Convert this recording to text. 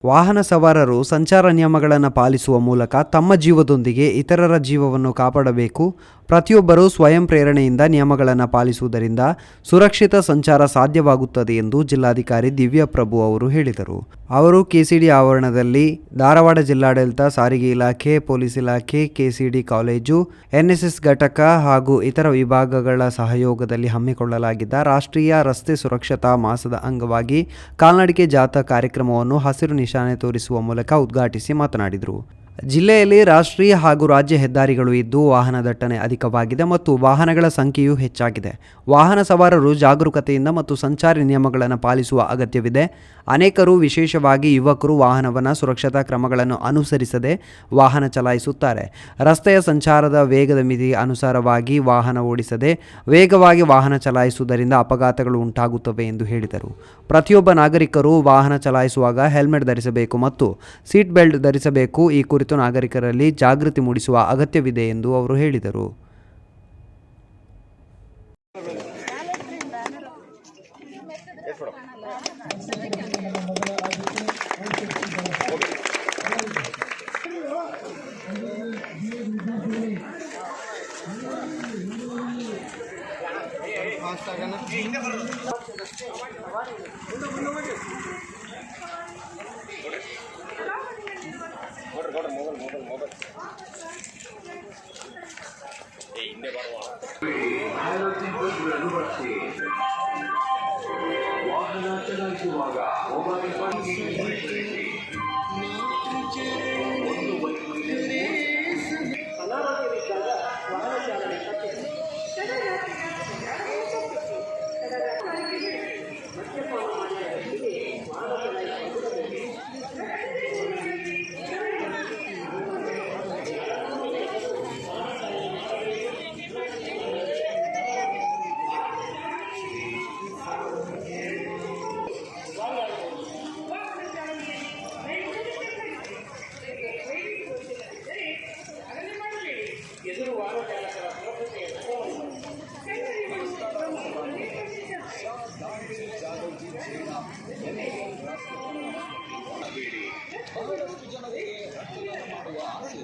ವಾಹನ ಸವಾರರು ಸಂಚಾರ ನಿಯಮಗಳನ್ನು ಪಾಲಿಸುವ ಮೂಲಕ ತಮ್ಮ ಜೀವದೊಂದಿಗೆ ಇತರರ ಜೀವವನ್ನು ಕಾಪಾಡಬೇಕು. ಪ್ರತಿಯೊಬ್ಬರೂ ಸ್ವಯಂ ಪ್ರೇರಣೆಯಿಂದ ನಿಯಮಗಳನ್ನು ಪಾಲಿಸುವುದರಿಂದ ಸುರಕ್ಷಿತ ಸಂಚಾರ ಸಾಧ್ಯವಾಗುತ್ತದೆ ಎಂದು ಜಿಲ್ಲಾಧಿಕಾರಿ ದಿವ್ಯಾ ಪ್ರಭು ಅವರು ಹೇಳಿದರು. ಅವರು ಕೆಸಿಡಿ ಆವರಣದಲ್ಲಿ ಧಾರವಾಡ ಜಿಲ್ಲಾಡಳಿತ, ಸಾರಿಗೆ ಇಲಾಖೆ, ಪೊಲೀಸ್ ಇಲಾಖೆ, ಕೆಸಿಡಿ ಕಾಲೇಜು, ಎನ್ಎಸ್ಎಸ್ ಘಟಕ ಹಾಗೂ ಇತರ ವಿಭಾಗಗಳ ಸಹಯೋಗದಲ್ಲಿ ಹಮ್ಮಿಕೊಳ್ಳಲಾಗಿದ್ದ ರಾಷ್ಟ್ರೀಯ ರಸ್ತೆ ಸುರಕ್ಷತಾ ಮಾಸದ ಅಂಗವಾಗಿ ಕಾಲ್ನಡಿಗೆ ಜಾಥಾ ಕಾರ್ಯಕ್ರಮವನ್ನು ಹಸಿರು ನಿಶಾನೆ ತೋರಿಸುವ ಮೂಲಕ ಉದ್ಘಾಟಿಸಿ ಮಾತನಾಡಿದರು. ಜಿಲ್ಲೆಯಲ್ಲಿ ರಾಷ್ಟ್ರೀಯ ಹಾಗೂ ರಾಜ್ಯ ಹೆದ್ದಾರಿಗಳು ಇದ್ದು ವಾಹನ ದಟ್ಟಣೆ ಅಧಿಕವಾಗಿದೆ ಮತ್ತು ವಾಹನಗಳ ಸಂಖ್ಯೆಯೂ ಹೆಚ್ಚಾಗಿದೆ. ವಾಹನ ಸವಾರರು ಜಾಗರೂಕತೆಯಿಂದ ಮತ್ತು ಸಂಚಾರಿ ನಿಯಮಗಳನ್ನು ಪಾಲಿಸುವ ಅಗತ್ಯವಿದೆ. ಅನೇಕರು, ವಿಶೇಷವಾಗಿ ಯುವಕರು, ವಾಹನವನ್ನು ಸುರಕ್ಷತಾ ಕ್ರಮಗಳನ್ನು ಅನುಸರಿಸದೆ ವಾಹನ ಚಲಾಯಿಸುತ್ತಾರೆ. ರಸ್ತೆಯ ಸಂಚಾರದ ವೇಗದ ಮಿತಿಗೆ ಅನುಸಾರವಾಗಿ ವಾಹನ ಓಡಿಸದೆ ವೇಗವಾಗಿ ವಾಹನ ಚಲಾಯಿಸುವುದರಿಂದ ಅಪಘಾತಗಳು ಉಂಟಾಗುತ್ತವೆ ಎಂದು ಹೇಳಿದರು. ಪ್ರತಿಯೊಬ್ಬ ನಾಗರಿಕರು ವಾಹನ ಚಲಾಯಿಸುವಾಗ ಹೆಲ್ಮೆಟ್ ಧರಿಸಬೇಕು ಮತ್ತು ಸೀಟ್ ಬೆಲ್ಟ್ ಧರಿಸಬೇಕು. ಈ ಕುರಿತು ನಾಗರಿಕರಲ್ಲಿ ಜಾಗೃತಿ ಮೂಡಿಸುವ ಅಗತ್ಯವಿದೆ ಎಂದು ಅವರು ಹೇಳಿದರು. ವಾಹನ ಚಲಾಯಿಸುವಾಗ ಬಹಳಷ್ಟು ಜನರಿಗೆ ರಕ್ತದಾನ ಮಾಡುವ ಆಸೆ